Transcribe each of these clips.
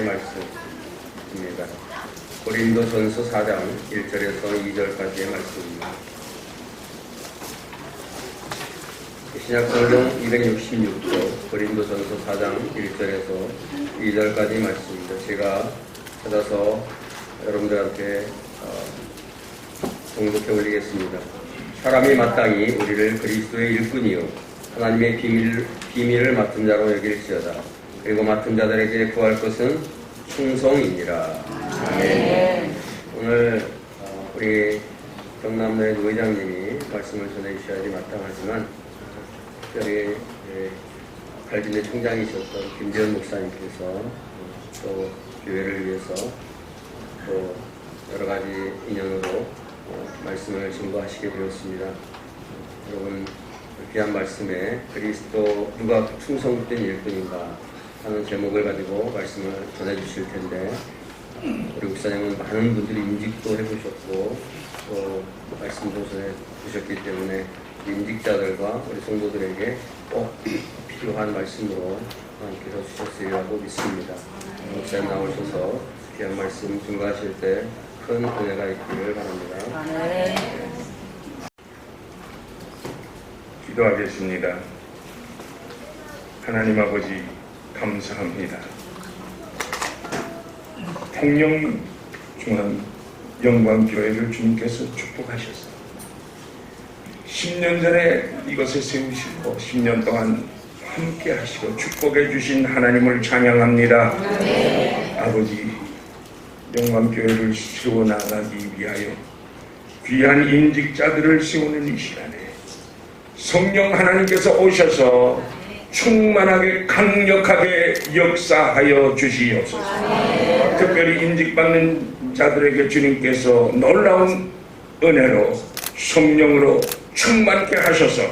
말씀입니다. 고린도전서 4장 1절에서 2절까지의 말씀입니다. 신약성경 266조 고린도전서 4장 1절에서 2절까지 말씀입니다. 제가 찾아서 여러분들한테 봉독해 올리겠습니다. 사람이 마땅히 우리를 그리스도의 일꾼이요 하나님의 비밀을 맡은 자로 여길지어다. 그리고 맡은 자들에게 구할 것은 충성이니라. 아멘. 오늘 우리 경남로의 노 회장님이 말씀을 전해주셔야지 마땅하지만 특별히 갈진대 총장이셨던 김재현 목사님께서 또 교회를 위해서 또 여러 가지 인연으로 말씀을 증거하시게 되었습니다. 여러분 귀한 말씀에 그리스도 누가 충성된 일꾼인가 하는 제목을 가지고 말씀을 전해주실 텐데 우리 목사님은 많은 분들이 인직도 해보셨고 또 말씀도 전해주셨기 때문에 인직자들과 우리 성도들에게 꼭 필요한 말씀으로 하나님께서 주셨으리라고 믿습니다. 목사님 나오셔서 귀한 말씀 증거하실 때 큰 은혜가 있기를 바랍니다. 네. 기도하겠습니다. 하나님 아버지 감사합니다. 통영중앙영광교회를 주님께서 축복하셨어요. 10년 전에 이것을 세우시고 10년 동안 함께 하시고 축복해 주신 하나님을 찬양합니다. 아버지 영광교회를 세워나가기 위하여 귀한 인직자들을 세우는 이 시간에 성령 하나님께서 오셔서 충만하게 강력하게 역사하여 주시옵소서. 특별히 인직받는 자들에게 주님께서 놀라운 은혜로 성령으로 충만케 하셔서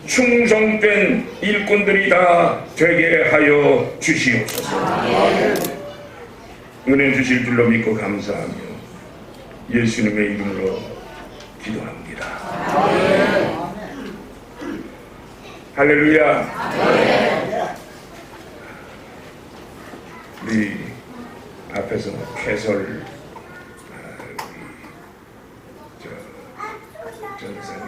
충성된 일꾼들이 다 되게 하여 주시옵소서. 은혜 주실 줄로 믿고 감사하며 예수님의 이름으로 기도합니다. 할렐루야. 우리 앞에서 최설 전사님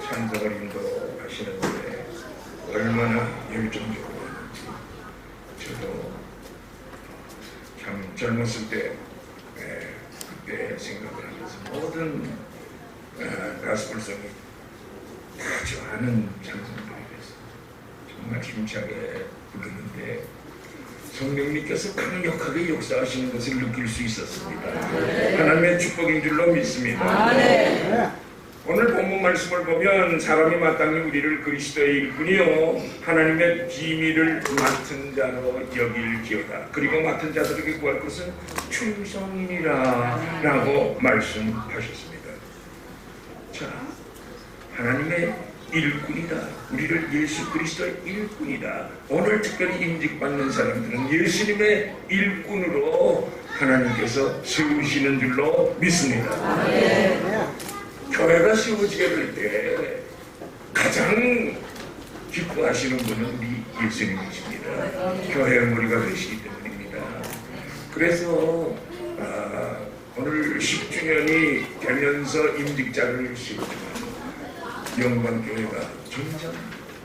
찬송을 인도하시는데 얼마나 열정적으로 하는지 저도 참 젊었을 때 그때 생각을 하면서 모든 가스불성이 다 좋아하는 찬송들이었어요. 정말 힘차게 부르는데 성령님께서 강력하게 역사하시는 것을 느낄 수 있었습니다. 하나님의 축복인 줄로 믿습니다. 오늘 본문 말씀을 보면 사람이 마땅히 우리를 그리스도의 일꾼이요 하나님의 비밀을 맡은 자로 여길지어다. 그리고 맡은 자들에게 구할 것은 충성이니라 라고 말씀하셨습니다. 자, 하나님의 일꾼이다. 우리를 예수 그리스도의 일꾼이다. 오늘 특별히 인직받는 사람들은 예수님의 일꾼으로 하나님께서 세우시는 줄로 믿습니다. 교회가 세워지게 될 때 가장 기뻐하시는 분은 우리 예수님이십니다. 교회의 머리가 되시기 때문입니다. 그래서 오늘 10주년이 되면서 임직자를 세우지만 영광교회가 점점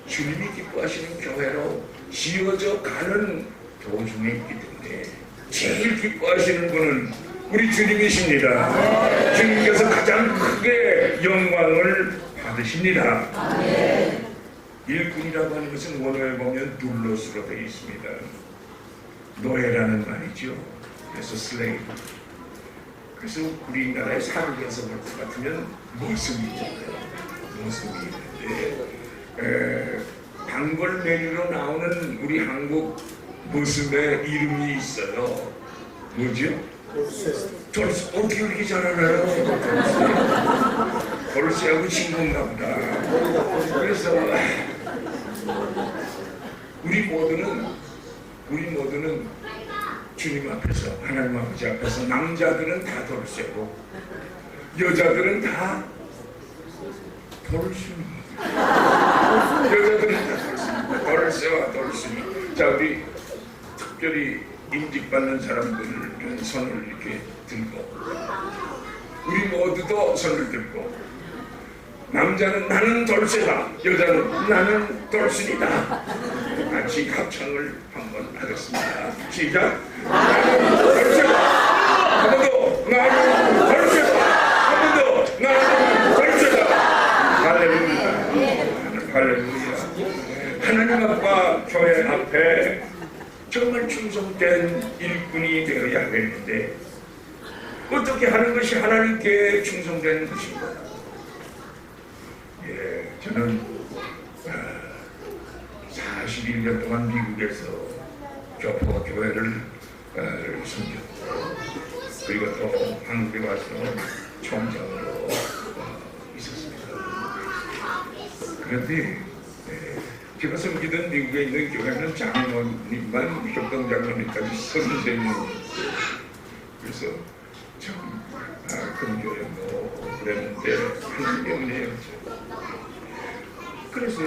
주님이 기뻐하시는 교회로 지어져 가는 도중에 있기 때문에 제일 기뻐하시는 분은 우리 주님이십니다. 주님께서 가장 크게 영광을 받으십니다. 일꾼이라고 하는 것은 원어에 보면 둘러스로 되어 있습니다. 노예라는 말이죠. 그래서 슬레이브. 그래서 우리나라의 사극에서 볼 것 같으면 모습이잖아요. 모습이 있는데 단골 메뉴로 나오는 우리 한국 모습의 이름이 있어요. 뭐죠? 돌쇠. 어떻게 이렇게 잘 알아요? 돌쇠하고 친구인가 보다. 그래서 우리 모두는 주님 앞에서 하나님 아버지 앞에서 남자들은 다 돌쇠고 여자들은 다 돌순이. 여자들은 다 돌순이. 돌쇠와 돌순이. 자, 우리 특별히 임직받는 사람들은 손을 이렇게 들고, 우리 모두도 손을 들고, 남자는 나는 돌쇠다, 여자는 나는 돌순이다. 같이 합창을 한번 하겠습니다. 시작. 나는 돌쇠다. 한 번 더. 나는 돌쇠다. 한 번 더. 나는 돌쇠다. 할렐루야. 할렐루야. 하나님 아빠 교회 앞에 정말 충성된 일꾼이 되어야 하겠는데, 어떻게 하는 것이 하나님께 충성된 것인가? 예, 저는 41년 동안 미국에서 교포 교회를 섬겼고, 그리고 또 한국에 와서 총장으로 있었습니다. 그런데 제가 섬기던 미국에 있는 교회는 장로님만, 협동장로님까지 33명. 그래서 참 금교회 뭐 그랬는데 하나님이 없네요. 그래서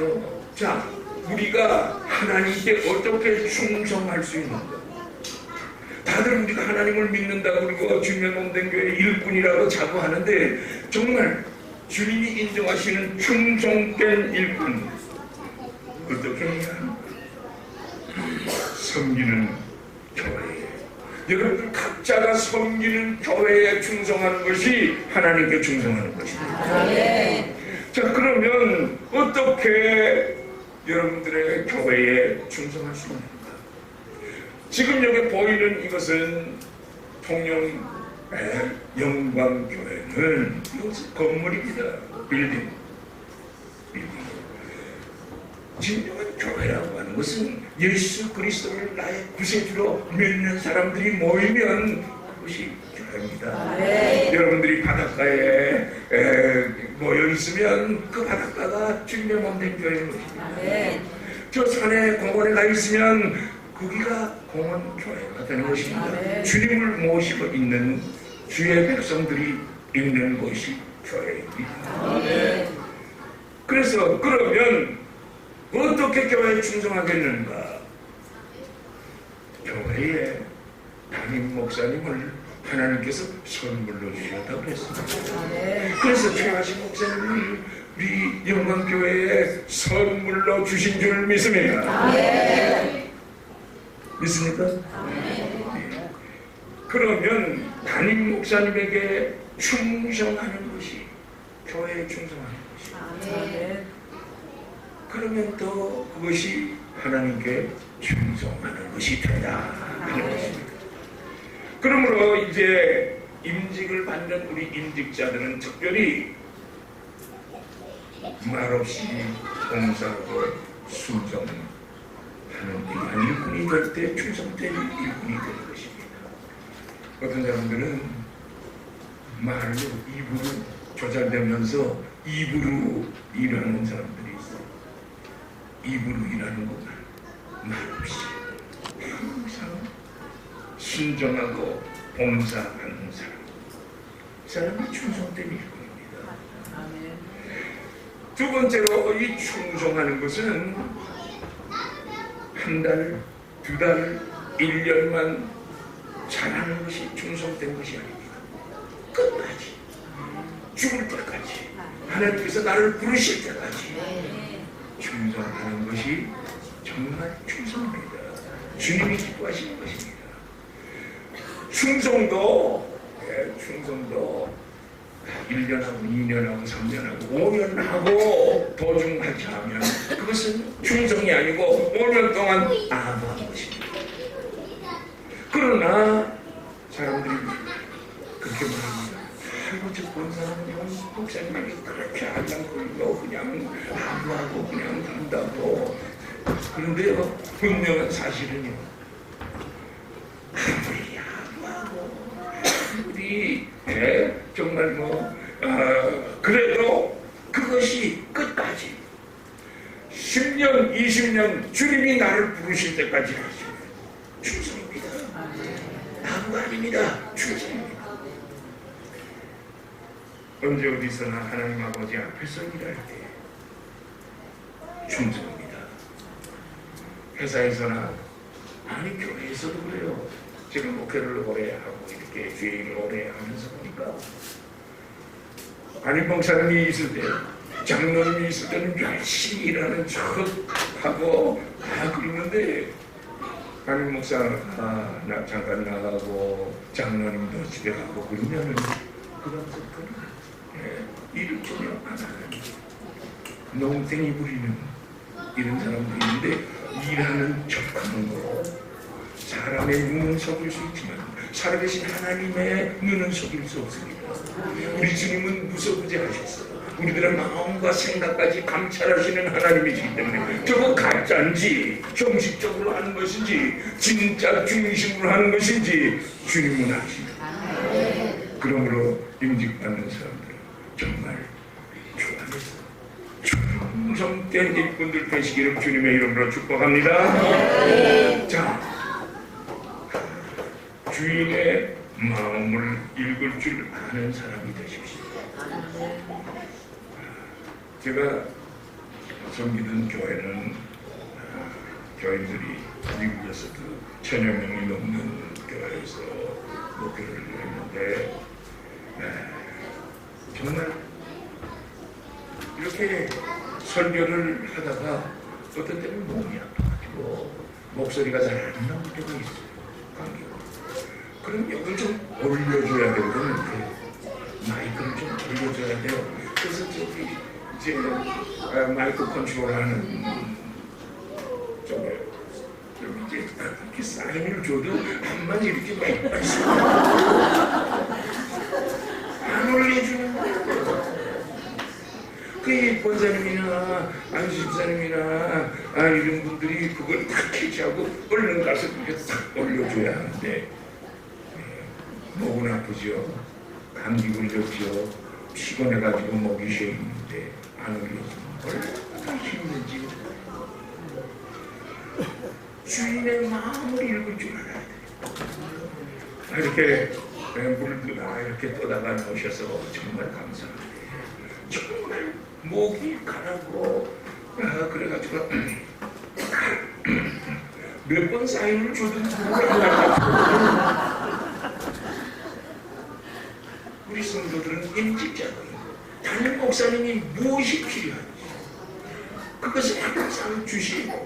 자, 우리가 하나님께 어떻게 충성할 수 있는가? 다들 우리가 하나님을 믿는다고 그리고 주님의 몸된 교회 일꾼이라고 자꾸 하는데, 정말 주님이 인정하시는 충성된 일꾼 어떻게 해야 하는가? 섬기는 교회. 여러분 각자가 섬기는 교회에 충성하는 것이 하나님께 충성하는 것입니다. 자, 그러면 어떻게 여러분들의 교회에 충성할 수 있는가? 지금 여기 보이는 이것은 통영 영광교회는 이것은 건물입니다. 빌딩. 진정한 교회라고 하는 것은 예수 그리스도를 나의 구세주로 믿는 사람들이 모이면 그것이 교회입니다. 여러분들이 바닷가에 모여 있으면 그 바닷가가 주님의 몸된 교회인 것입니다. 저 산에 공원에 가 있으면 거기가 공원 교회가 되는 것입니다. 주님을 모시고 있는 주의 백성들이 있는 곳이 교회입니다. 그래서 그러면 어떻게 교회에 충성하겠는가? 교회에 담임 목사님을 하나님께서 선물로 주셨다고 했습니다. 그래서 최하신 목사님을 우리 영광교회에 선물로 주신 줄 믿습니다. 믿습니까? 네. 그러면 담임 목사님에게 충성하는 것이 교회에 충성하는 것입니다. 그러면 또 그것이 하나님께 충성하는 것이 되다 하는 것입니다. 그러므로 이제 임직을 받는 우리 임직자들은 특별히 말없이 봉사하고 순종하는 일꾼이 될 때 충성된 일꾼이 되는 것입니다. 어떤 사람들은 말로 입으로 조잘되면서 입으로 일하는 사람들이 있어요. 입으로 일하는 것만 말없이 항상 순종하고 봉사하는 사람, 그 사람이 충성된 일꾼입니다. 두 번째로 이 충성하는 것은 한 달, 두 달, 1년만 잘하는 것이 충성된 것이 아닙니다. 끝까지, 죽을 때까지, 하나님께서 나를 부르실 때까지 충성하는 것이 정말 충성입니다. 주님이 기뻐하시는 것입니다. 충성도 1년하고 2년하고 3년하고 5년하고 도중하지 하면 그것은 충성이 아니고 5년 동안 아부한 것입니다. 그러나 사람들이 그렇게 말합니다. 아이고 저 본사람은 목사님에게 그렇게 안장거리고 그냥 아부하고 그냥 간다고. 그런데요, 분명한 사실은요, 아무리 아부하고 아무리 정말 그래도 그것이 끝까지 10년, 20년 주님이 나를 부르실 때까지 하시면 충성입니다. 아무가 아닙니다. 충성입니다. 언제 어디서나 하나님 아버지 앞에서 일할 때 충성입니다. 회사에서나 아니 교회에서도 그래요. 제가 목회를 오래 하고 이렇게 주일을 오래 하면서 보니까 아니 목사님이 있을 때 장로님이 있을 때는 열심히 일하는 척하고 그러는데 아니 목사가 나 잠깐 나가고 장로님도 집에 가고 그러면은 그러면서 일을 전혀 안 하는 농땡이 부리는 이런 사람도 있는데 일하는 척하는 거 사람의 눈은 속일 수 있지만 살아계신 하나님의 눈은 속일 수 없습니다. 우리 주님은 무소부재하셨어요. 우리들의 마음과 생각까지 감찰하시는 하나님이시기 때문에 저거 가짜인지 형식적으로 하는 것인지 진짜 중심으로 하는 것인지 주님은 아십니다. 그러므로 임직받는 사람들 정말 좋아하겠어요. 충성된 일꾼들 되시기를 주님의 이름으로 축복합니다. 자, 주인의 마음을 읽을 줄 아는 사람이 되십시오. 제가 섬기던 교회는 교인들이 미국에서도 1000여 명이 넘는 교회에서 목회를 했는데 정말 이렇게 설교를 하다가 어떤 때는 몸이 아파가지고 목소리가 잘 안 나올 때가 있어요. 감기가. 그럼 여기 좀 올려줘야 되거든요. 마이크를 좀 올려줘야 돼요. 그래서 저기 이제 마이크 컨트롤하는 쪽에 여기 이제 이렇게 사인을 줘도 한마디 이렇게 말씀 안 올려주는 거예요. 그 권사님이나 안수집사님이나 이런 분들이 그걸 다 캐치하고 얼른 가서 이렇게 싹 올려줘야 하는데 목은 아프죠. 감기 걸렸죠. 피곤해가지고 목이 쉬었는데 안 올려주면 얼마나 힘든지 주인의 마음을 읽을 줄 알아야 돼요. 이렇게 물도 이렇게 떠다가 나오셔서 정말 감사합니다. 정말 목이 가라고 그래가지고 몇 번 사인을 주든지 몰라가지고 우리 성도들은 임직자들이고 담임 목사님이 무엇이 필요한지 그것을 항상 주시고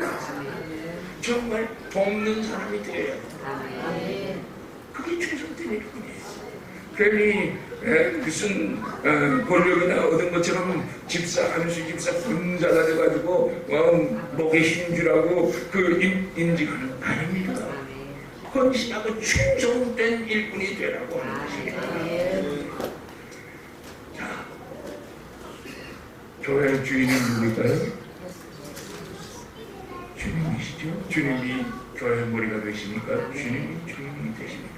정말 돕는 사람이 되어야 합니다. 그게 충성된 일뿐이에요. 괜히 무슨 권력이나 얻은 것처럼 집사, 안수 집사 분자가 돼가지고 목에 힘주라고 그 인직하는 아닙니다. 헌신하고 충성된 일꾼이 되라고 하는 것입니다. 자, 교회 주인은 누굴까요? 주님이시죠? 주님이 교회 머리가 되십니까? 주님이 주인이 되십니까?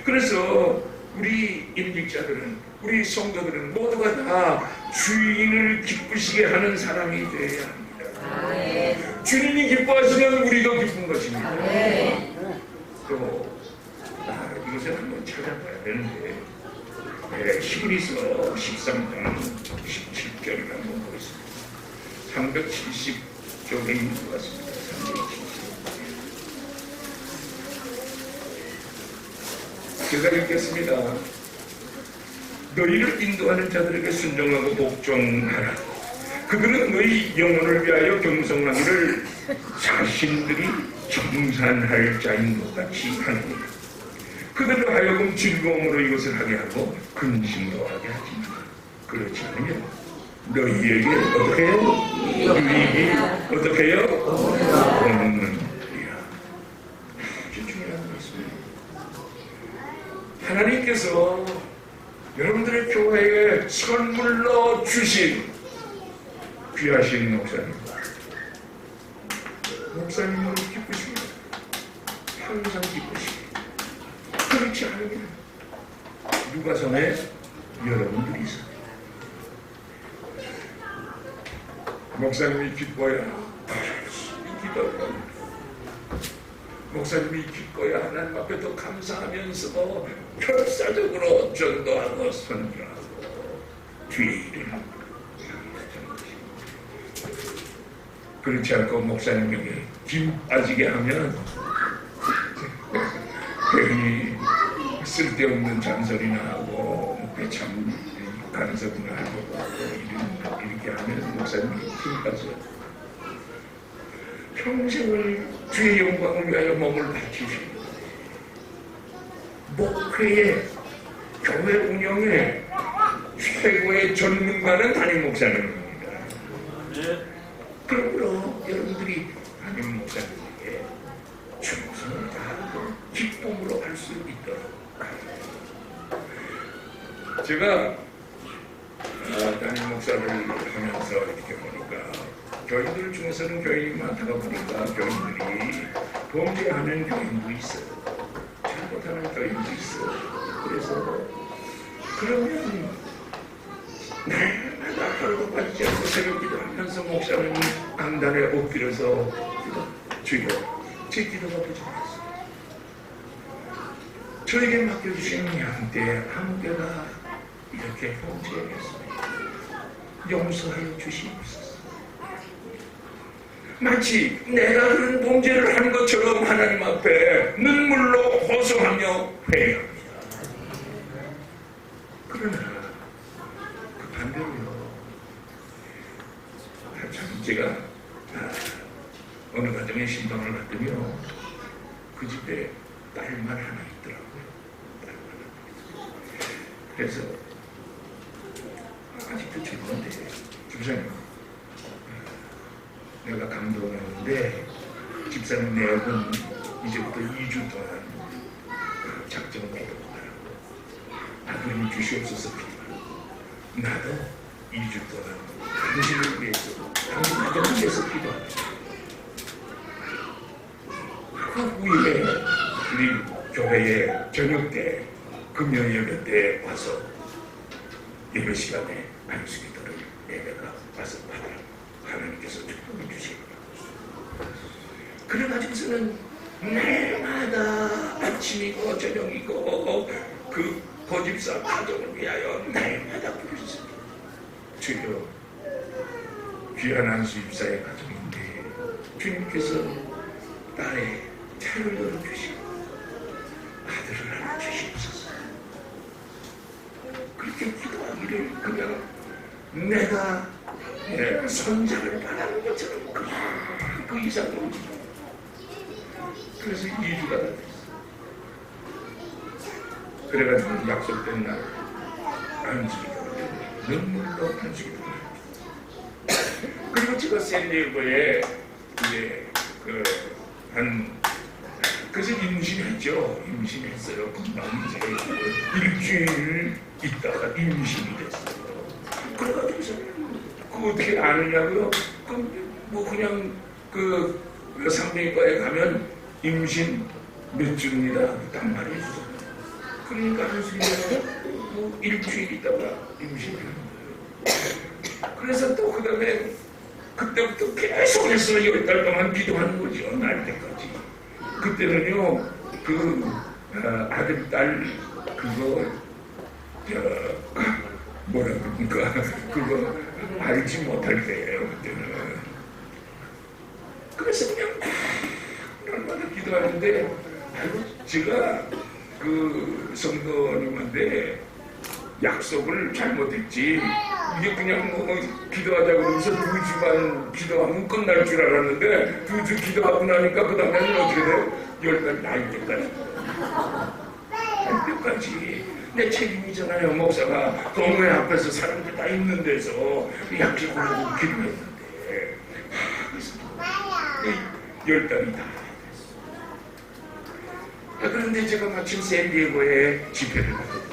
그래서 우리 임직자들은, 우리 성도들은 모두가 다 주인을 기쁘시게 하는 사람이 되어야 합니다. 주님이 기뻐하시면 우리도 기쁜 것입니다. 또 이것을 한번 찾아봐야 되는데 히브리서 13장 17절을 한번 보겠습니다. 370쪽에 있는 것 같습니다. 370. 제가 읽겠습니다. 너희를 인도하는 자들에게 순종하고 복종하라. 그들은 너희 영혼을 위하여 경성하기를 자신들이 정산할 자인 것 같이 하느니라. 그들을 하여금 즐거움으로 이것을 하게 하고 근심도 하게 하지만 그렇지 않으면 너희에게 어떻게 해요? 유익이 어떻게 해요? 없느니라. 아주 중요한 말씀입니다. 하나님께서 여러분들의 교회에 선물로 주신 귀하신 목사님을 기쁘십니다. 항상 기쁘십니다. 그렇지 않으면 누가 선해? 여러분들이 선해. 목사님이 기뻐야 기도합니다. 목사님이 기뻐야 하나님 앞에 더 감사하면서 결사적으로 전도하고 선교하고 뒤에 일을 하는 것입니다. 그렇지 않고 목사님에게 김 빠지게 하면 괜히 쓸데없는 잔소리나 하고 참 간섭이나 하고 이렇게 하면 목사님이 힘 빠져요. 평생을 주의 영광을 위하여 몸을 바치시고 목회에 교회 운영에 최고의 전문가는 담임 목사님입니다. 그러므로 여러분들이 담임 목사님에게 충성을 다하고 기쁨으로 할 수 있도록 제가 담임 목사를 하면서 이렇게 보니까 교인들 중에서는 교인이 많다가 보니까 교인들이 범죄하는 교인도 있어요. 잘못하는 교인도 있어요. 그래서 그러면 날마다 하루도 빠지지 않고 새벽기도 하면서 목사는 강단에 엎드려서 주여 제 기도가 부족했어요. 저에게 맡겨주신 양떼 한 개가 이렇게 범죄했습니다. 용서하여 주시옵소서. 마치 내가 그런 범죄를 한 것처럼 하나님 앞에 눈물로 호소하며 회개합니다. 그러나 그 반대로요. 참 제가 어느 가정에 신방을 갔더니 그 집에 딸만 하나 있더라고요. 딸만 하나. 그래서 아직도 젊은데 집사님 내가 감동했는데 집사님 내역은 이제부터 2주 동안 작정을 해보라고 아버님 주시옵소서 기도하고 나도 2주 동안 당신을 위해서 당신 가정을 위해서 기도합니다. 그 후에 우리 교회에 저녁 때 금요 예배 때 와서 예배 시간에 안수 기도를 예배가 와서 받으라고 하나님께서 축복을 주시고 그래가지고서는 날마다 아침이고 저녁이고 그 고집사 가정을 위하여 날마다 부르셨습니다. 주여 귀한 안수 입사의 가정인데 주님께서 딸의 차를 열어주시고 아들을 하나 주시옵소서. 그렇게 기도하기를 그냥 내가 손자를 바라는 것처럼 그냥 그 이상으로 그래서 2주가 다 됐어. 그래가지고 약속된 날 안수기도 눈물로 안수기도 그리고 제가 샌디에고에 이제 그래서 임신했죠. 임신했어요. 금방 이제 일주일 있다가 임신이 됐어요. 그래가지고서 그거 어떻게 아느냐고요? 뭐 그냥 그 상대과에 가면 임신 몇 주입니다. 딱 말해주잖아요. 그러니까 한순간에 뭐 일주일 있다가 임신을 하는 거예요. 그래서 또 그 다음에 그때부터 계속해서 10달 동안 기도하는 거죠. 날 때까지. 그때는요, 아들, 딸, 뭐라 그럽니까? 그거 알지 못할 때예요, 그때는. 그래서 그냥 얼마나 기도하는데, 제가 그 성도님한테 약속을 잘못했지. 이게 그냥 뭐 기도하자 그러면서 2주만 기도하면 끝날 줄 알았는데 2주 기도하고 나니까 그 다음에는 어떻게 돼요? 10달 날 때까지. 날 때까지. 내 책임이잖아요. 목사가 동네 앞에서 사람들 다 있는 데서 약속을 하고 기도했는데 그래서 10달이 다 됐어. 그런데 제가 마침 샌디에고에 집회를 갔어요.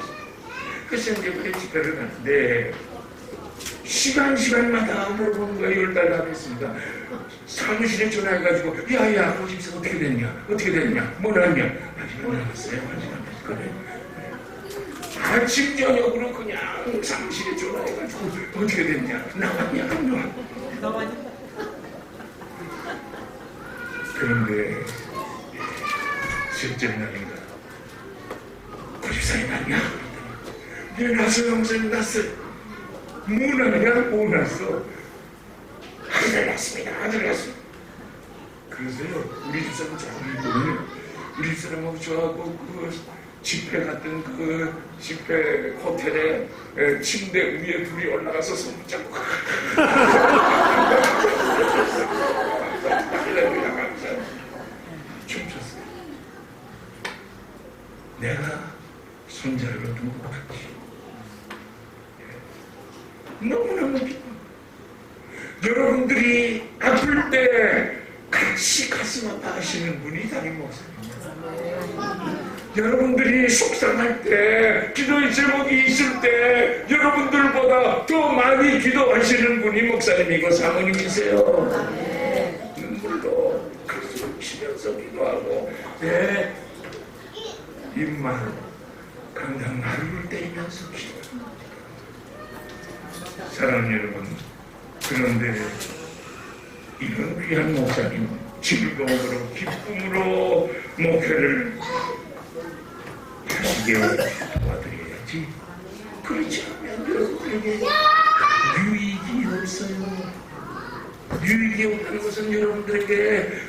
그 샌디에고에 집회를 갔는데 시간마다 물어보는 거예요. 10달 다 됐습니다. 사무실에 전화해가지고 야야 고집사 어떻게 됐냐 뭐 났냐 아직 안 나왔어요. 아직 안 나왔어요. 그래. 아침 저녁으로 그냥 사무실에 전화해가지고 어떻게 됐냐 나왔냐 안 나왔냐. 그런데 셋째 날인가 고집사님 났냐 네 났어요. 형사님 났어요. 뭐 났냐 뭐 났어. 아들 났습니다. 아들 났습니다. 그래서요 우리 집사람 자꾸 이거는 우리 사람하고 저하고 그 집회 갔던 그 집회 호텔에 침대 위에 불이 올라가서 손 붙잡고 할렐루야 감사 춤췄어요. 내가 손자를 얻은 것 같지. 너무너무 기뻐. 여러분들이 아플 때 같이 가슴 아파하시는 분이 담임 목사님입니다. 여러분들이 속상할 때, 기도의 제목이 있을 때 여러분들보다 더 많이 기도하시는 분이 목사님이고 사모님이세요. 눈물로 가슴 치면서 기도하고 내 입만 강당 하루를 때리면서 기도합니다. 사랑하는 여러분, 그런데 이런 귀한 목사님 즐거움으로 기쁨으로 목회를 하시게 도와드려야지. 그렇지 않으면 여러분들에게 유익이 없어요. 유익이 없다는 것은 여러분들에게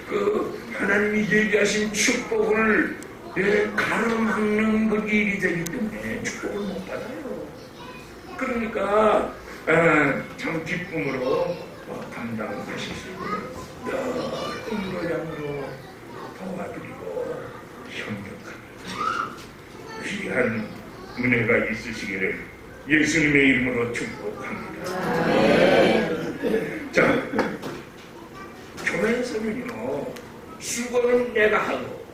그 하나님이 얘기하신 축복을 가로막는 그 일이 되기 때문에 축복을 못 받아요. 그러니까 참 기쁨으로 감당하실 수 있는 넓은 양으로 도와드리고 협력하는 귀한 은혜가 있으시기를 예수님의 이름으로 축복합니다. 자, 교회에서는요, 수고는 내가 하고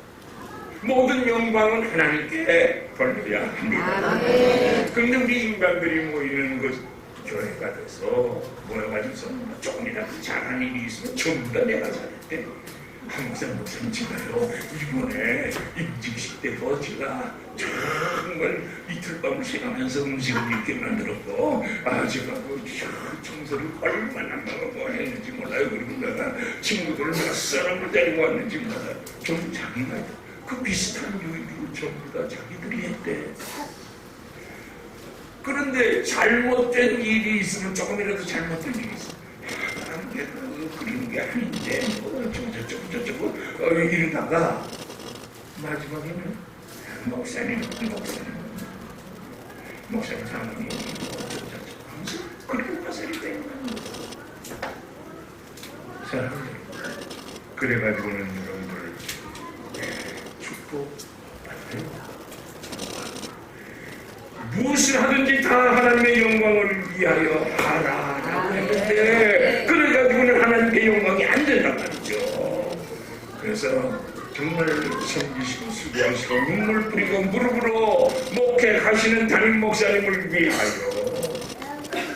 모든 영광은 하나님께 돌려야 합니다. 그런데 우리 인간들이 모이는 그 교회가 돼서 모여가지고서 조금이라도 잘하는 일이 있으면 전부 다 내가 잘했대. 항상 목사님 제가요 이번에 임직식 때도 제가 정말 이틀 밤을 새가면서 음식을 이렇게 만들었고 제가 그 청소를 얼마나 뭐 했는지 몰라요. 그리고 내가 친구들을 몇 사람을 데리고 왔는지 몰라요. 좀 자기가 그 비슷한 요일을 전부 다 자기들이 했대. 그런데 잘못된 일이 있으면 조금이라도 잘못된 일이 있으면 내가 그리는 게 아닌데 저쩌고 이러다가 마지막에는 목사님 사모님 하면서 그리고 파살이 되는 거예요. 사랑해요. 그래가지고는 여러분들 축복받아요. 무엇을 하든지 다 하나님의 영광을 위하여 하라라고 했는데 그래가지고는 하나님의 영광이 안 된단 말이죠. 그래서 정말 섬기시고 수고하시고 눈물 뿌리고 무릎으로 목회하시는 담임 목사님을 위하여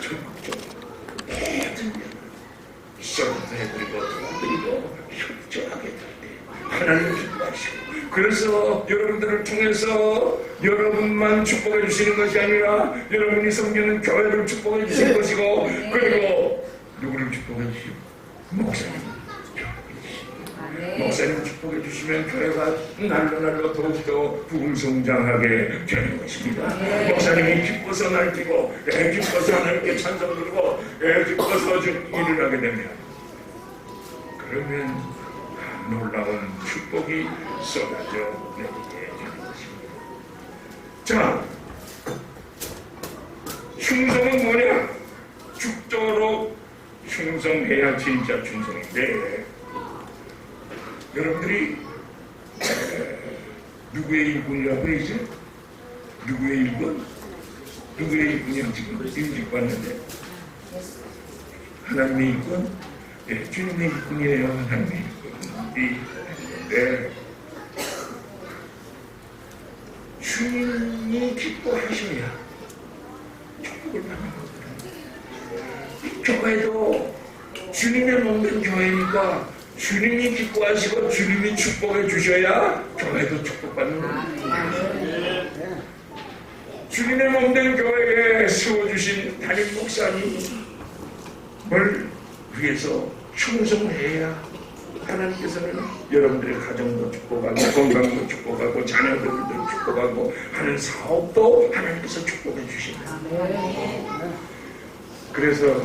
적극적으로 모든 시험도 해드리고 도와드리고 협조하게 될 때 하나님 기뻐하시고 그래서 여러분들을 통해서 여러분만 축복해 주시는 것이 아니라 여러분이 섬기는 교회를 축복해 주실 것이고 그리고 누구를 축복해 주시고 목사님 목사님 축복해 주시면 교회가 날로 더욱더 부흥성장하게 되는 것입니다. 목사님이 기뻐서 날뛰고 기뻐서 하나님께 찬송드리고 기뻐서 일을 하게 되면 그러면 놀라운 축복이 쏟아져 내리게 되는 것입니다. 자, 충성은 뭐냐? 죽도록 충성해야 진짜 충성인데 여러분들이 누구의 일꾼이라고 그러지? 누구의 일꾼? 누구의 일꾼이라고 지금 임직 받는데 하나님의 일꾼? 네, 주님의 일꾼이에요. 하나님의 일꾼. 네. 주님이 기뻐하셔야 축복을 받는 거거든요. 교회도 주님의 먹는 교회니까 주님이 기뻐하시고 주님이 축복해 주셔야 교회도 축복받는 거예요. 주님의 몸된 교회에 세워주신 담임 목사님을 위해서 충성해야 하나님께서는 여러분들의 가정도 축복하고 건강도 축복하고 자녀들도 축복하고 하는 사업도 하나님께서 축복해 주신다. 그래서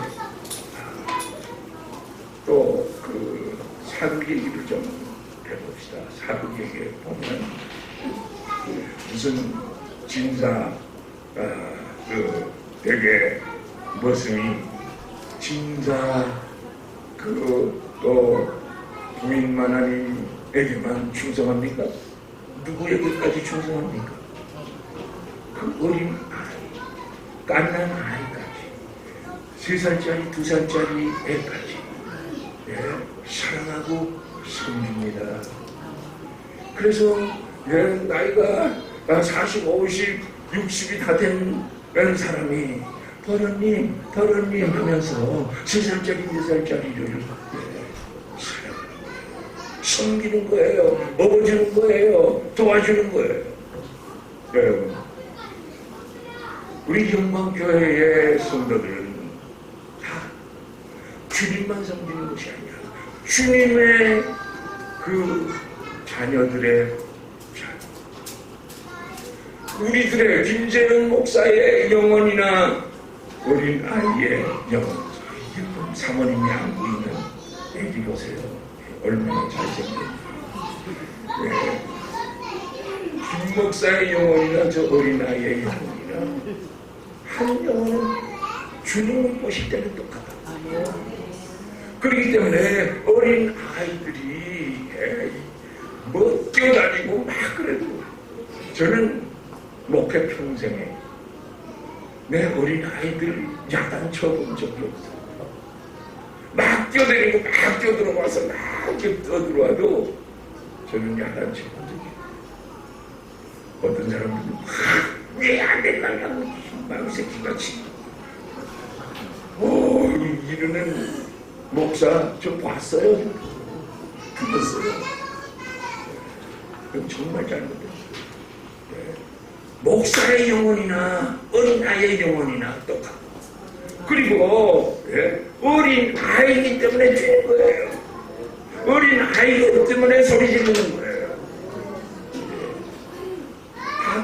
또 그 사극 얘기를 좀 해봅시다. 사도행에 보면 무슨 진사 되게 무슨 진사 또 부인만 하나님에게만 충성합니까? 누구에게까지 충성합니까? 그 어린 아이, 깐난 아이까지, 3살짜리, 2살짜리 애까지 사랑하고 섬깁니다. 그래서 나이가 40, 50, 60이 다 된 사람이 버릇님 하면서 3살짜리, 4살짜리를 사랑하는 거예요. 섬기는 거예요. 먹어주는 거예요. 도와주는 거예요. 여러분, 우리 영광교회의 성도들은 다 주님만 섬기는 것이 아니라 주님의 그 자녀들의 자녀, 우리들의 김재현 목사의 영혼이나 어린 아이의 영혼, 사모님이 안고 있는 애기 보세요. 얼마나 잘생겼는지. 김 목사의 영혼이나 저 어린 아이의 영혼이나 한 영혼은 주님을 보실 때는 똑같아요. 그렇기 때문에 어린 아이들이 뭐 뛰어다니고 막 그래도 저는 목회 평생에 내 어린 아이들 야단쳐본 적이 없어요. 막 뛰어다니고 막 뛰어들어와서 막 이렇게 떠들어와도 저는 야단쳐본 적이 없어요. 어떤 사람들은 왜 안 된다고 막 새끼같이 이러는 목사 좀 봤어요? 들었어요? 그건 정말 잘못됐어요. 목사의 영혼이나 어린아이의 영혼이나 똑같고, 그리고 어린 아이이기 때문에 주는 거예요. 어린 아이기 때문에 소리 지르는 거예요.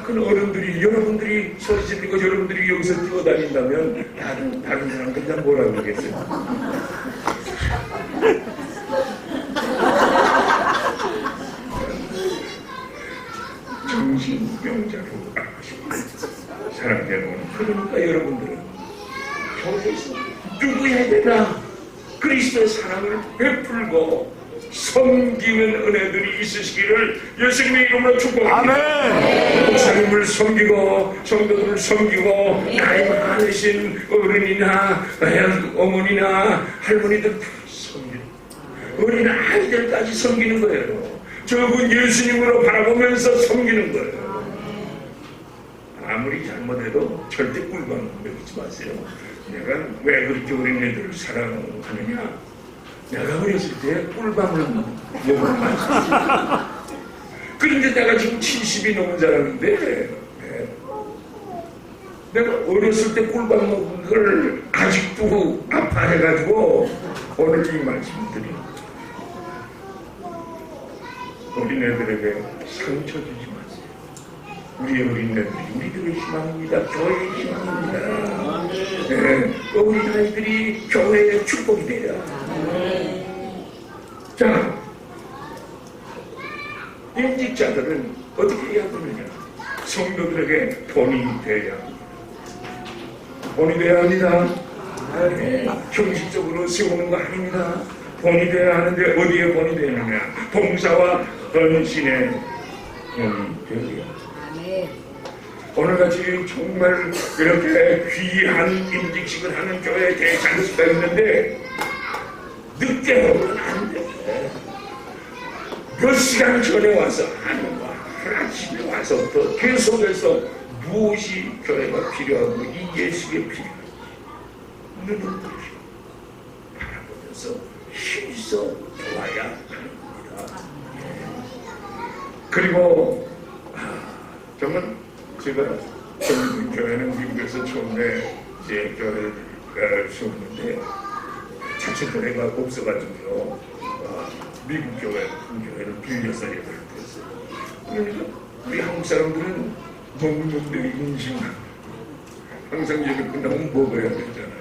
큰 어른들이, 여러분들이 소리 지르고 여러분들이 여기서 뛰어다닌다면 다른 사람들 다 뭐라 그러겠어요? 정신병자로 사랑되는, 그러니까 여러분들은 교회에서 누구에 대나 그리스도의 사랑을 베풀고 섬기는 은혜들이 있으시기를 예수님의 이름으로 축복합니다. 아멘. 목사님을 섬기고 성도들을 섬기고 나이 많으신 어른이나 어머니나 할머니들 섬기는, 어린 아이들까지 섬기는 거예요. 저분 예수님으로 바라보면서 섬기는 거예요. 아무리 잘못해도 절대 꿀밤 먹이지 마세요. 내가 왜 그렇게 어린애들을 사랑하느냐? 내가 어렸을 때 꿀밤을 먹었다. 그런데 내가 지금 70이 넘은 사람인데 내가 어렸을 때 꿀밤 먹은 걸 아직도 아파해가지고 오늘 이 말씀을 드립니다. 어린애들에게 상처 주지 마세요. 우리 어린애들이 우리들의 희망입니다. 교회의 희망입니다. 어린아이들이 교회의 축복이 돼야. 자, 임직자들은 어떻게 해야 되느냐? 성도들에게 본인이 돼야 합니다. 본이 돼야 합니다. 형식적으로 세우는 거 아닙니다. 본이 돼야 하는데 어디에 본이 되느냐? 봉사와 헌신의 본이 되어야 합니다. 오늘같이 정말 이렇게 귀한 임직식을 하는 교회 대장수가 있는데 늦게 오면 안 돼. 몇 시간 전에 와서 하는 거야. 아침에 와서부터 계속해서 무엇이 교회가 필요하고 이 예수가 필요한지 눈을 뜨시고 바라보면서 힘써 도와야 하는 겁니다. 그리고 정말 제가 교회는 미국에서 처음에 제 교회를 세웠는데 자체교회가 없어가지고요. 미국 교회, 큰 교회를 빌려서 예배를 드렸어요. 그러니까 우리 한국 사람들은 먹는데 인심하고 항상 예배 끝나면 먹어야 되잖아요.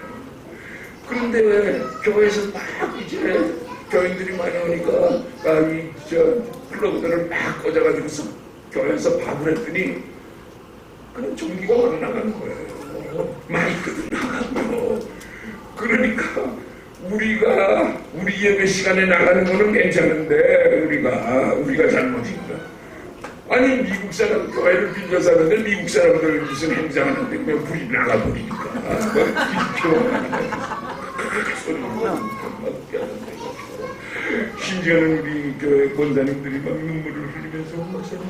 그런데 왜 교회에서 막 이제 교인들이 많이 오니까 플러그들을 막 꽂아가지고서 교회에서 밥을 했더니 그냥 전기가 막 나가는 거예요. 마이크도 나가고요. 그러니까 우리 예배 시간에 나가는 거는 괜찮은데 우리가 잘못인가? 아니 미국 사람 교회를 빌려서 하는데 미국 사람들 무슨 행사하는데 그냥 불이 나가버리니까 심지어는 우리 교회 권사님들이 막 눈물을 흘리면서 목사님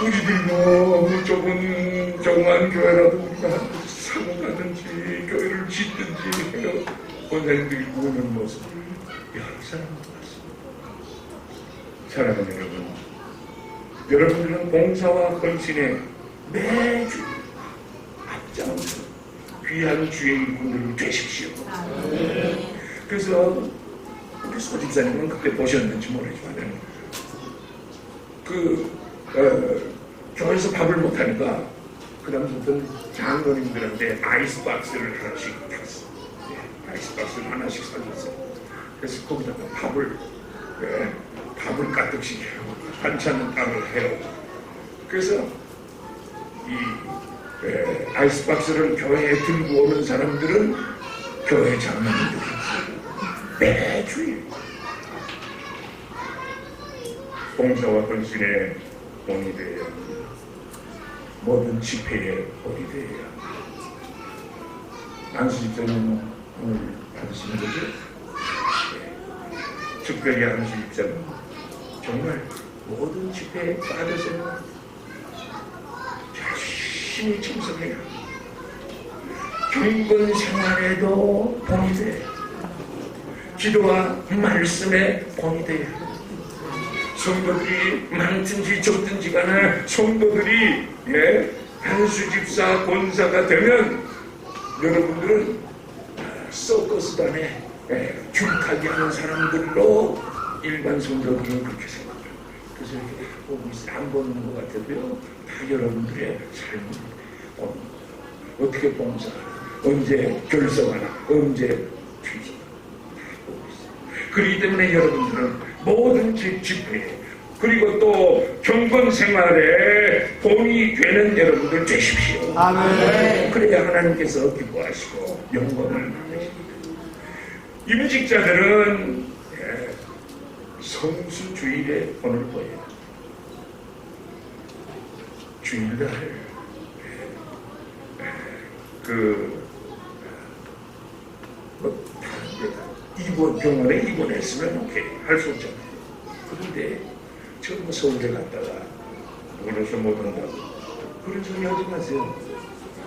우리들 너무 조그만 교회라도 우리가 사고 가든지 교회를 짓든지 해요. 권사님들이 우는 모습을 여러 사람들 봤습니다. 사랑하는 여러분들은 봉사와 헌신에 매주 앞장서 귀한 주의 일꾼들이 되십시오. 그래서 우리 소집사님은 그때 보셨는지 모르지만 교회에서 밥을 못하니까 그 다음부터 장로님들한테 아이스박스를 하나씩 탔어. 아이스박스를 하나씩 사줬어요. 그래서 거기다가 밥을 가득씩 해요. 반찬은 따로 해요. 그래서 이 아이스박스를 교회에 들고 오는 사람들은 교회 장로님들이 매주일 봉사와 헌신에 본이 되어야 합니다. 모든 집회에 본이 되어야 합니다. 안수집사님 오늘 받으시는 거죠? 특별히 안수집사님 정말 모든 집회에 빠져서 열심히 참석해요. 경건 생활에도 본이 돼요. 기도와 말씀에 본이 돼요. 성도들이 많든지 적든지 간에 성도들이 한수집사 권사가 되면 여러분들은 서커스단에 귤타기 하는 사람들로 일반 성도들은 그렇게 생각해요. 그래서 이렇게 보고 있어요. 안 보는 것 같아도요. 다 여러분들의 삶을 어떻게 봉사하나, 언제 결석하나, 언제 취직하나 다 보고 있어요. 그렇기 때문에 여러분들은 모든 집회에 그리고 또 경건 생활에 본이 되는 여러분들 되십시오. 아멘. 그래야 하나님께서 기뻐하시고 영광을 받으십니다. 임직자들은 성수 주일에 본을 보여요. 주일날 병원에 입원했으면 오케이 할 수 없잖아요. 그런데 처음 서울에 갔다가 멀어서 못 온다고 그런 소리 하지 마세요.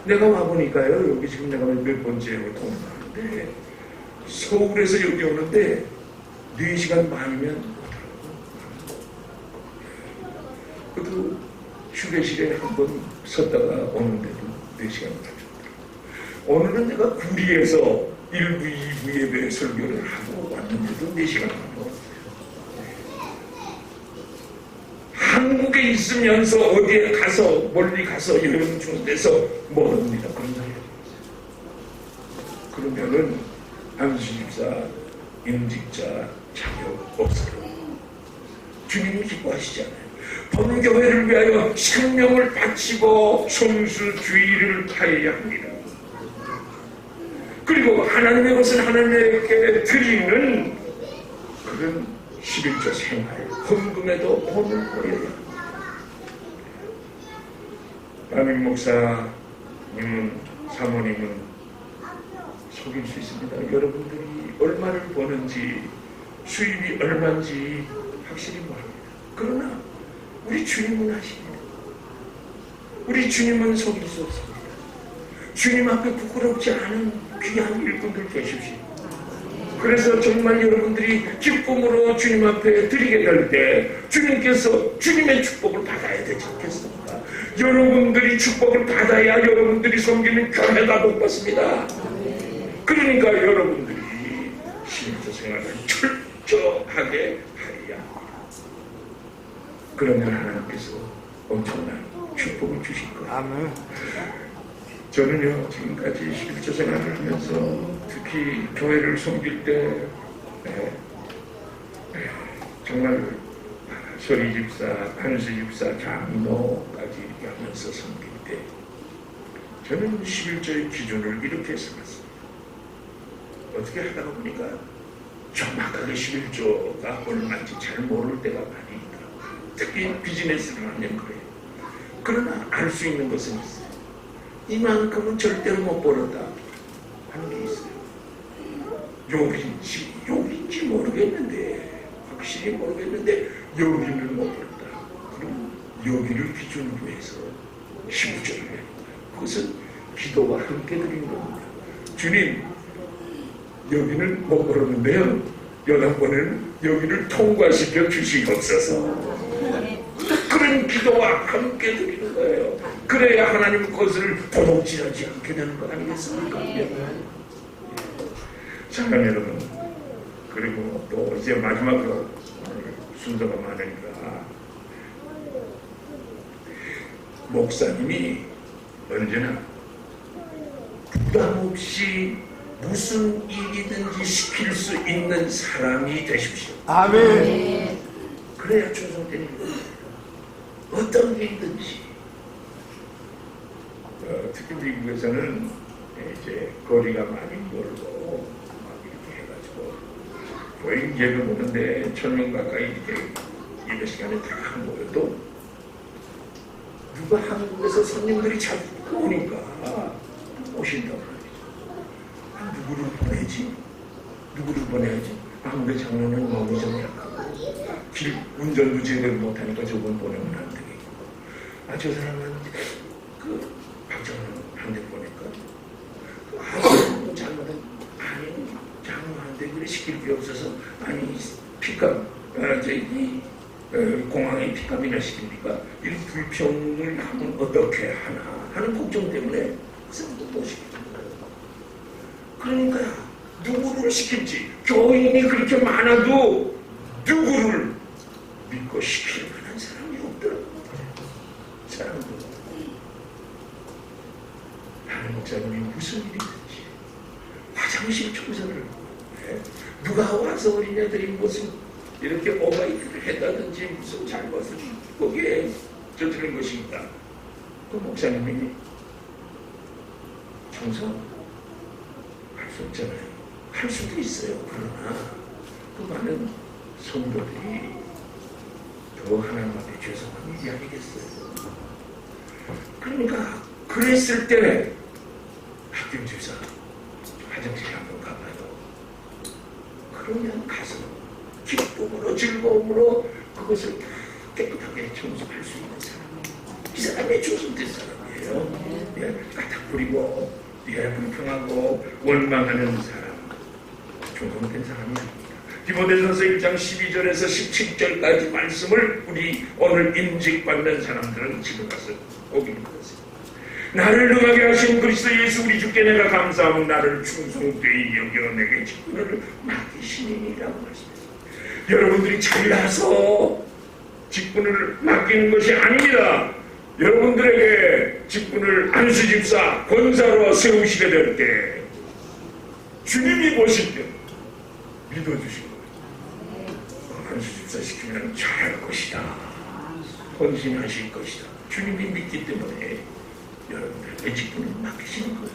내가 와보니까요, 여기 지금 내가 몇 번째로 통화하는데 서울에서 여기 오는데 4시간 반이면 오더라고. 그래도 휴게실에 한번 섰다가 오는데도 4시간 걸렸더라고. 오늘은 내가 구리에서 1부, 2부 예배 설교를 하고 왔는데도 4시간 하고 한국에 있으면서 어디에 가서 멀리 가서 여러분 주는 데서 모릅니다. 그런 거예요. 그러면은 안수집사, 임직자 자격 없어요. 주님이 기뻐하시잖아요. 본교회를 위하여 생명을 바치고 성수주의를 하여야 합니다. 그리고 하나님의 것은 하나님에게 드리는 그런 11조 생활, 헌금에도 본을 보여야 합니다. 담임 목사님은, 사모님은 속일 수 있습니다. 여러분들이 얼마를 버는지, 수입이 얼마인지 확실히 모릅니다. 그러나 우리 주님은 아십니다. 우리 주님은 속일 수 없습니다. 주님 앞에 부끄럽지 않은 귀한 일꾼들 되십시오. 그래서 정말 여러분들이 기쁨으로 주님 앞에 드리게 될 때 주님께서 주님의 축복을 받아야 되지 않겠습니까? 여러분들이 축복을 받아야 여러분들이 섬기는 교회가 복받습니다. 그러니까 여러분들이 신앙 생활을 철저하게 하여야 합니다. 그러면 하나님께서 엄청난 축복을 주실 거예요. 아멘. 저는요, 지금까지 11조 생활을 하면서 특히 교회를 섬길 때 정말 소리 집사, 한수 집사, 장로까지 이렇게 하면서 섬길 때 저는 11조의 기준을 이렇게 삼았습니다. 어떻게 하다가 보니까 정확하게 11조가 얼마인지 잘 모를 때가 많이 있더라고요. 특히 비즈니스를 하면 그래요. 그러나 알 수 있는 것은 있어요. 이만큼은 절대로 못 벌었다 하는 게 있어요. 욕인지 모르겠는데, 확실히 모르겠는데 여기를 못 벌었다. 그럼 여기를 기준으로 해서 15조를 내는 거예요. 그것은 기도와 함께 드리는 겁니다. 주님, 여기는 못 벌었는데요, 연합원은 여기를 통과시켜 주시옵소서. 그런 기도와 함께 드리는 거예요. 그래야 하나님 그것을 도둑질하지 않게 되는 거 아니겠습니까? 사랑 여러분, 그리고 또 이제 마지막으로 순서가 많으니까 목사님이 언제나 부담 없이 무슨 일이든지 시킬 수 있는 사람이 되십시오. 아멘. 그래야 충성되는 거예요. 어떤 일이든지. 특히 미국에서는 이제 거리가 많이 멀고 막 이렇게 해가지고 거의 예배 보는데 1000명 가까이 이렇게 예배 시간에 다 모여도 누가 한국에서 손님들이 자꾸 오니까 오신다고 말이죠. 누구를 보내지? 누구를 보내야지? 한국의 장로는 너무 좀 약하고 길 운전도 제대로 못하니까 저분 보내면 안 되겠고, 저 사람은 그 박장로한테 보니까 아무 잘못은 아니 장로한테 그래 시킬 게 없어서 아니 픽업 저기 공항에 픽업이나 시킵니까? 이 불평을 하면 어떻게 하나 하는 걱정 때문에 그것도 못 시키는 거예요. 그러니까 누구를 시킬지, 교인이 그렇게 많아도 누구를 믿고 시킬 만한 사람이 없더라고요. 사람도 하는 목사님이 무슨 일이든지 화장실 청소를 누가 와서 어린애들이 무슨 이렇게 오바이트를 했다든지 무슨 잘못을 거기에 저지른 것이 있다. 그 목사님이 청소할 수 없잖아요. 할 수도 있어요. 그러나 그 많은 성도들이 더 하나님 앞에 죄송한 일이 아니겠어요. 그러니까 그랬을 때 학교 집사 화장실에 한번 가봐요. 그러면 가서 기쁨으로 즐거움으로 그것을 다 깨끗하게 청소할 수 있는 사람이 이 사람이 충성된 사람이에요. 까딱거리고 불평하고 원망하는 사람, 충성된 사람이 아닙니다. 디모데전서 1장 12절에서 17절까지 말씀을 우리 오늘 임직받는 사람들은 집에 가서 꼭 읽었어요. 나를 능하게 하신 그리스도 예수 우리 주께 내가 감사하면 나를 충성되이 여겨 내게 직분을 맡기시니라고 말씀했어요. 여러분들이 잘나서 직분을 맡기는 것이 아닙니다. 여러분들에게 직분을 안수집사, 권사로 세우시게 될 때 주님이 보실 때 믿어주실 거예요. 안수집사 시키면 잘할 것이다. 헌신하실 것이다. 주님이 믿기 때문에 여러분들에게 직분을 맡기시는 거예요.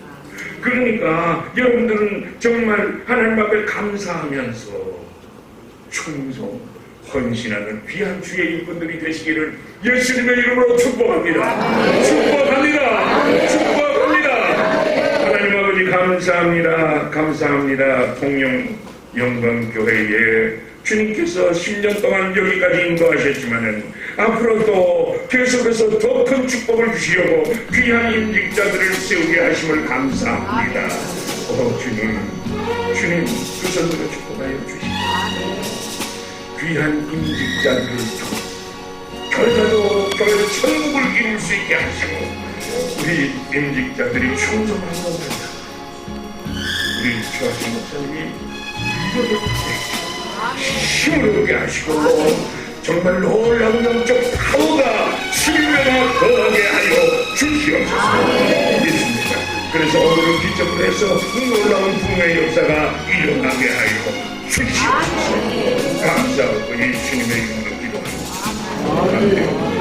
그러니까 여러분들은 정말 하나님 앞에 감사하면서 충성, 헌신하는 귀한 주의 일꾼들이 되시기를 예수님의 이름으로 축복합니다. 축복합니다. 축복합니다. 하나님 아버지 감사합니다. 감사합니다. 통영 영광교회에 주님께서 10년 동안 여기까지 인도하셨지만은 앞으로도 계속해서 더 큰 축복을 주시려고 귀한 임직자들을 세우게 하심을 감사합니다. 주님 두 손으로 축복하여 주시옵소서. 귀한 임직자들을 결과도 천국을 이룰 수 있게 하시고 우리 임직자들이 충성한 것입니다. 우리 주하신 목사님이 믿음을 힘을 얻게 하시고 정말 놀라운 영적 파워가 수명화 더하게 하여 주시옵소서. 믿습니다. 그래서 오늘은 기적으로 해서 놀라운 부흥의 역사가 일어나게 하여 주시옵소서. 감사하고 예수님의 이름으로 기도합니다. 사람들이